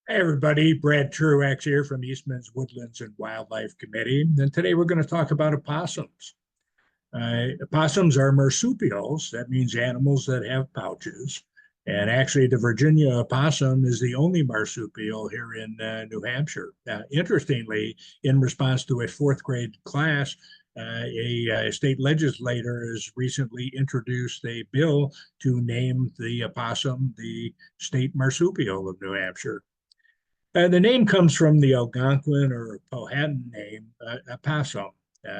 Hey everybody, Brad Truax here from Eastman's Woodlands and Wildlife Committee. And today we're going to talk about opossums. Opossums are marsupials. That means animals that have pouches. And actually, the Virginia opossum is the only marsupial here in New Hampshire. Interestingly, in response to a fourth grade class, a state legislator has recently introduced a bill to name the opossum the state marsupial of New Hampshire. The name comes from the Algonquin or Powhatan name, opossum,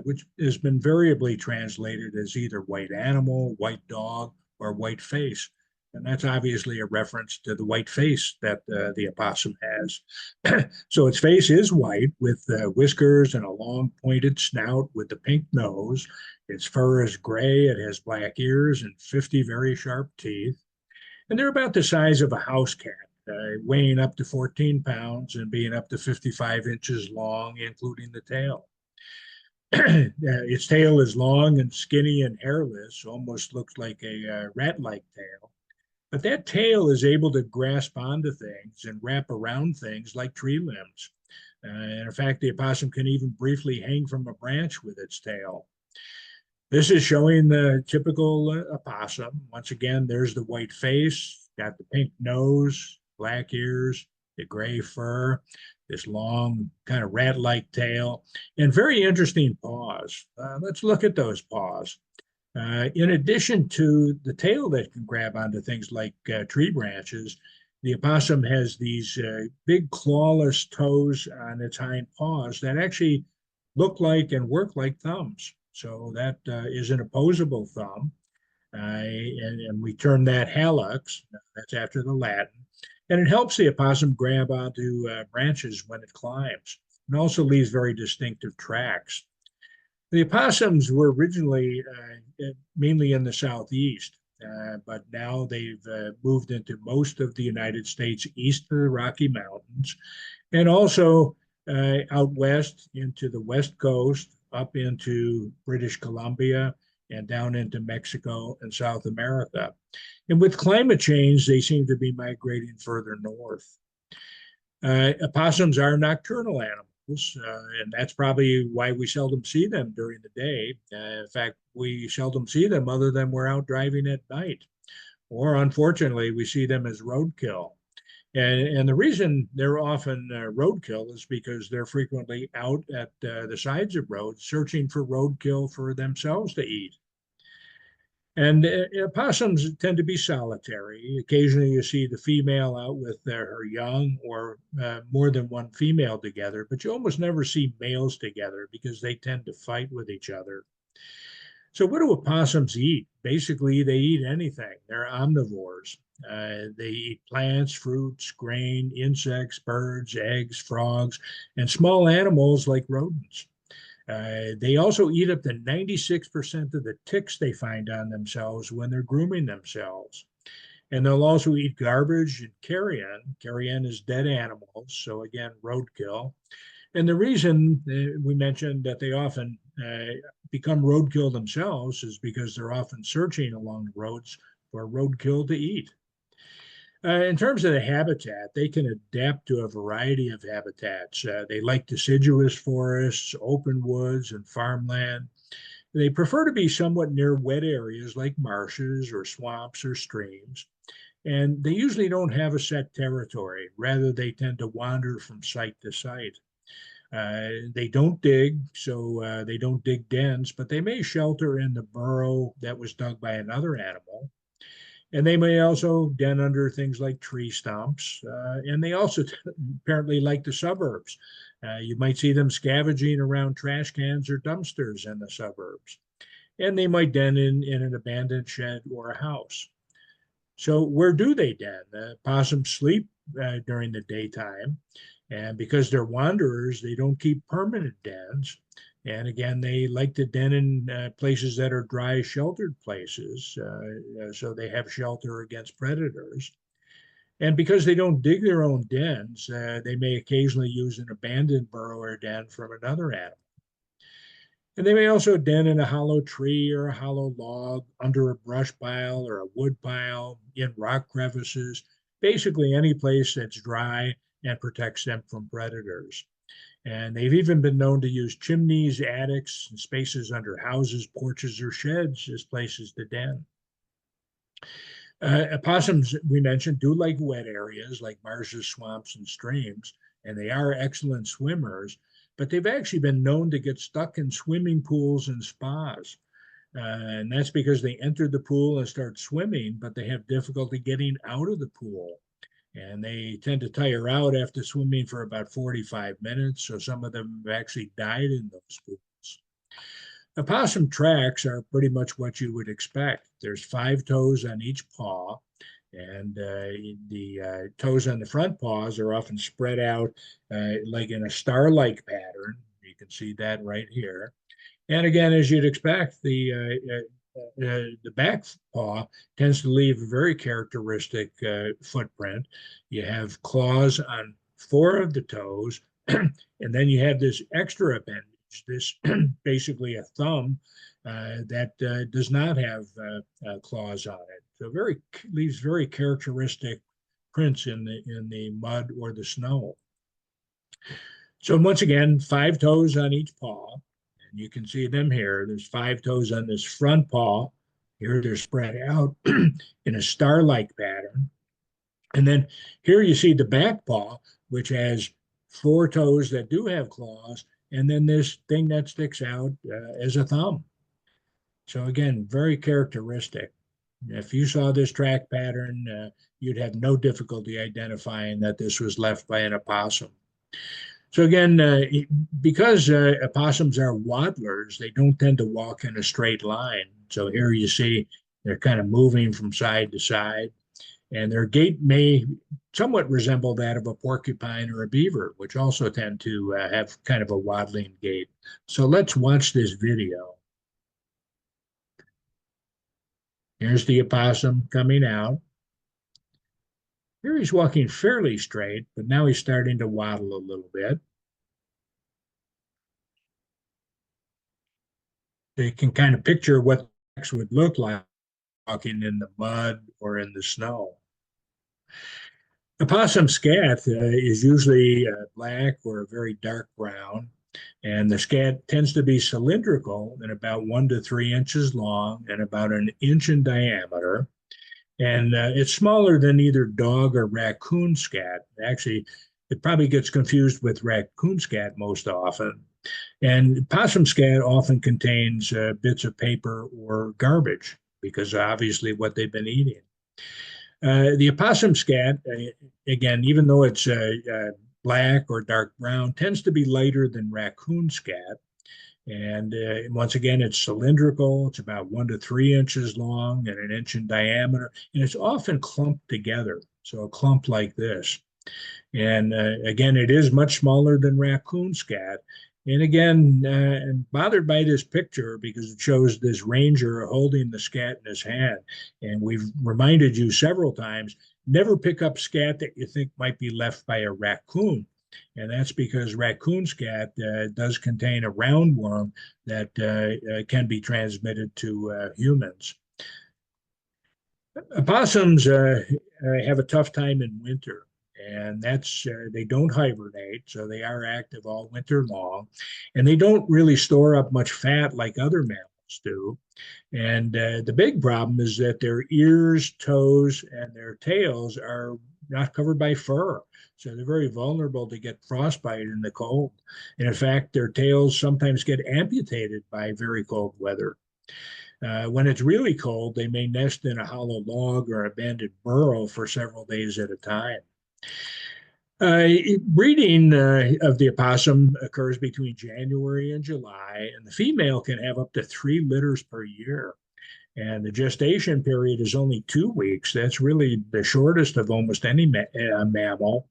which has been variably translated as either white animal, white dog, or white face. And that's obviously a reference to the white face that the opossum has. So its face is white with whiskers and a long pointed snout with the pink nose. Its fur is gray. It has black ears and 50 very sharp teeth. And they're about the size of a house cat, weighing up to 14 pounds and being up to 55 inches long, including the tail. Its tail is long and skinny and hairless, almost looks like a rat-like tail. But that tail is able to grasp onto things and wrap around things like tree limbs. And in fact, the opossum can even briefly hang from a branch with its tail. This is showing the typical opossum. Once again, there's the white face, got the pink nose, black ears, the gray fur, this long kind of rat-like tail, and very interesting paws. Let's look at those paws. In addition to the tail that can grab onto things like tree branches, the opossum has these big clawless toes on its hind paws that actually look like and work like thumbs. So that is an opposable thumb. And we term that hallux. That's after the Latin. And it helps the opossum grab onto branches when it climbs, and also leaves very distinctive tracks. The opossums were originally mainly in the southeast, but now they've moved into most of the United States east of the Rocky Mountains, and also out west into the West Coast, up into British Columbia, and down into Mexico and South America. And with climate change, they seem to be migrating further north. Opossums are nocturnal animals, and that's probably why we seldom see them during the day. In fact, we seldom see them other than we're out driving at night, or unfortunately, we see them as roadkill. And the reason they're often roadkill is because they're frequently out at the sides of roads searching for roadkill for themselves to eat. And opossums tend to be solitary. Occasionally, you see the female out with her young or more than one female together, but you almost never see males together because they tend to fight with each other. So, what do opossums eat? Basically, they eat anything. They're omnivores. They eat plants, fruits, grain, insects, birds, eggs, frogs, and small animals like rodents. They also eat up to 96% of the ticks they find on themselves when they're grooming themselves. And they'll also eat garbage and carrion. Carrion is dead animals, so again, roadkill. And the reason we mentioned that they often become roadkill themselves is because they're often searching along the roads for roadkill to eat. In terms of the habitat, they can adapt to a variety of habitats. They like deciduous forests, open woods, and farmland. They prefer to be somewhat near wet areas like marshes or swamps or streams. And they usually don't have a set territory. Rather, they tend to wander from site to site. They don't dig, so they don't dig dens, but they may shelter in the burrow that was dug by another animal. And they may also den under things like tree stumps. And they also apparently like the suburbs. You might see them scavenging around trash cans or dumpsters in the suburbs. And they might den in an abandoned shed or a house. So, where do they den? Possums sleep during the daytime. And because they're wanderers, they don't keep permanent dens. And again, they like to den in places that are dry, sheltered places. So they have shelter against predators. And because they don't dig their own dens, they may occasionally use an abandoned burrow or den from another animal. And they may also den in a hollow tree or a hollow log, under a brush pile or a wood pile, in rock crevices, basically any place that's dry and protects them from predators. And they've even been known to use chimneys, attics, and spaces under houses, porches, or sheds as places to den. Opossums, we mentioned, do like wet areas like marshes, swamps, and streams, and they are excellent swimmers, but they've actually been known to get stuck in swimming pools and spas. And that's because they enter the pool and start swimming, but they have difficulty getting out of the pool. And they tend to tire out after swimming for about 45 minutes. So some of them have actually died in those pools. Opossum tracks are pretty much what you would expect. There's 5 toes on each paw, and the toes on the front paws are often spread out like in a star-like pattern. You can see that right here. And again, as you'd expect, the back paw tends to leave a very characteristic footprint. You have claws on 4 of the toes, and then you have this extra appendage, this basically a thumb that does not have claws on it. So leaves very characteristic prints in the mud or the snow. So once again, 5 toes on each paw. And you can see them here. There's 5 toes on this front paw. Here they're spread out in a star-like pattern. And then here you see the back paw, which has 4 toes that do have claws, and then this thing that sticks out as a thumb. So again, very characteristic. If you saw this track pattern, you'd have no difficulty identifying that this was left by an opossum. So again, because opossums are waddlers, they don't tend to walk in a straight line. So here you see they're kind of moving from side to side, and their gait may somewhat resemble that of a porcupine or a beaver, which also tend to have kind of a waddling gait. So let's watch this video. Here's the opossum coming out. Here he's walking fairly straight, but now he's starting to waddle a little bit. So you can kind of picture what X would look like walking in the mud or in the snow. Opossum scat is usually black or a very dark brown, and the scat tends to be cylindrical and about 1 to 3 inches long and about 1 inch in diameter. And it's smaller than either dog or raccoon scat. Actually, it probably gets confused with raccoon scat most often. And possum scat often contains bits of paper or garbage because obviously what they've been eating. The opossum scat, again, even though it's black or dark brown, tends to be lighter than raccoon scat. And once again, it's cylindrical. It's about 1 to 3 inches long and 1 inch in diameter. And it's often clumped together. So a clump like this. And again, it is much smaller than raccoon scat. And again, I'm bothered by this picture because it shows this ranger holding the scat in his hand. And we've reminded you several times, never pick up scat that you think might be left by a raccoon. And that's because raccoon scat does contain a roundworm that can be transmitted to humans. Opossums have a tough time in winter, and that's they don't hibernate, so they are active all winter long, and they don't really store up much fat like other mammals do. And the big problem is that their ears, toes, and their tails are not covered by fur. So they're very vulnerable to get frostbite in the cold. And in fact, their tails sometimes get amputated by very cold weather. When it's really cold, they may nest in a hollow log or abandoned burrow for several days at a time. Breeding of the opossum occurs between January and July, and the female can have up to 3 litters per year. And the gestation period is only 2 weeks. That's really the shortest of almost any mammal.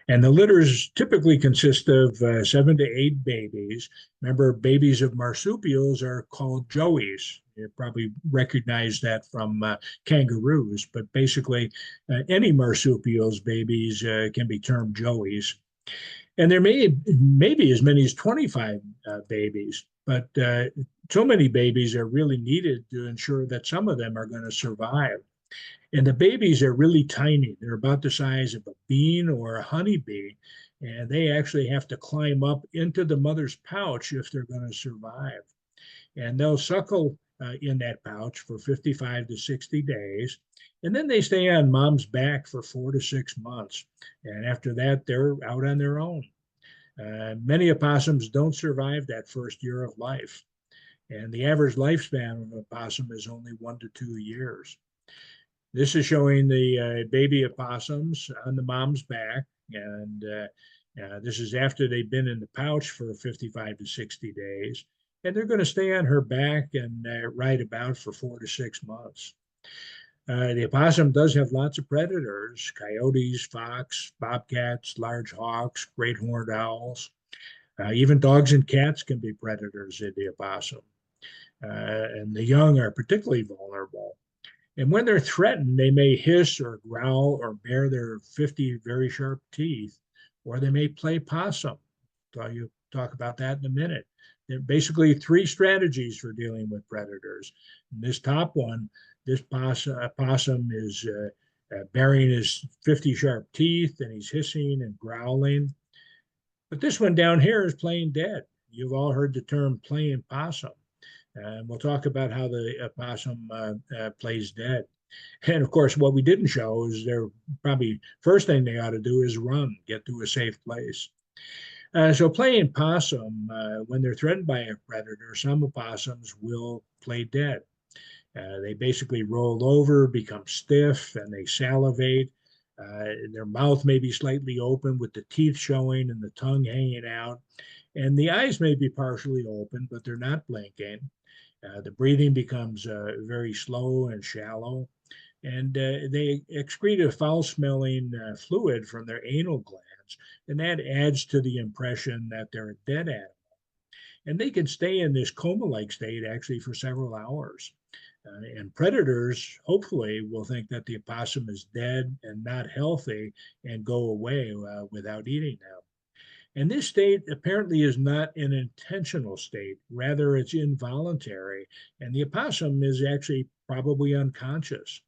And the litters typically consist of 7 to 8 babies. Remember, babies of marsupials are called joeys. You probably recognize that from kangaroos, but basically any marsupial's babies can be termed joeys. And there may be as many as 25 babies, but so many babies are really needed to ensure that some of them are going to survive. And the babies are really tiny. They're about the size of a bean or a honeybee, and they actually have to climb up into the mother's pouch if they're going to survive. And they'll suckle in that pouch for 55 to 60 days. And then they stay on mom's back for 4 to 6 months. And after that, they're out on their own. Many opossums don't survive that first year of life. And the average lifespan of an opossum is only 1 to 2 years. This is showing the baby opossums on the mom's back. And this is after they've been in the pouch for 55 to 60 days. And they're going to stay on her back and ride about for 4 to 6 months. The opossum does have lots of predators: coyotes, fox, bobcats, large hawks, great horned owls. Even dogs and cats can be predators of the opossum. And the young are particularly vulnerable. And when they're threatened, they may hiss or growl or bare their 50 very sharp teeth, or they may play possum. So you talk about that in a minute. There are basically three strategies for dealing with predators. And this top one, this possum is baring his 50 sharp teeth, and he's hissing and growling. But this one down here is playing dead. You've all heard the term playing possum. And we'll talk about how the opossum plays dead. And of course, what we didn't show is their probably first thing they ought to do is run, get to a safe place. So playing possum, when they're threatened by a predator, some opossums will play dead. They basically roll over, become stiff, and they salivate. Their mouth may be slightly open with the teeth showing and the tongue hanging out. And the eyes may be partially open, but they're not blinking. The breathing becomes very slow and shallow. And they excrete a foul-smelling fluid from their anal glands, and that adds to the impression that they're a dead animal. And they can stay in this coma-like state actually for several hours. And predators hopefully will think that the opossum is dead and not healthy and go away without eating them. And this state apparently is not an intentional state, rather, it's involuntary. And the opossum is actually probably unconscious.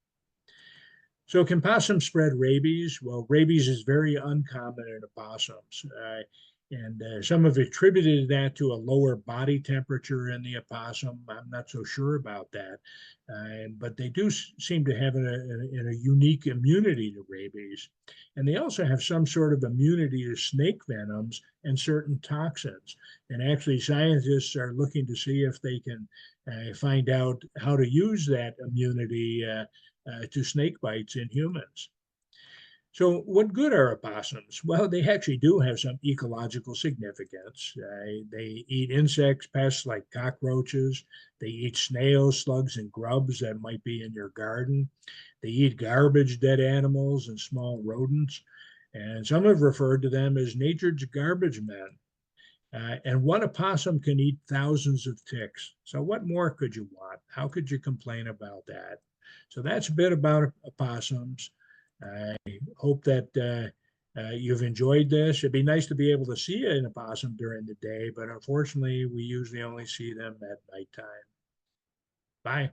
So, can possums spread rabies? Well, rabies is very uncommon in opossums. And some have attributed that to a lower body temperature in the opossum. I'm not so sure about that. But they do seem to have a unique immunity to rabies. And they also have some sort of immunity to snake venoms and certain toxins. And actually, scientists are looking to see if they can find out how to use that immunity to snake bites in humans. So, what good are opossums? Well, they actually do have some ecological significance. They eat insects, pests like cockroaches. They eat snails, slugs, and grubs that might be in your garden. They eat garbage, dead animals, and small rodents. And some have referred to them as nature's garbage men. And one opossum can eat thousands of ticks. So, what more could you want? How could you complain about that? So, that's a bit about opossums. I hope that you've enjoyed this. It'd be nice to be able to see an opossum during the day, but unfortunately, we usually only see them at nighttime. Bye.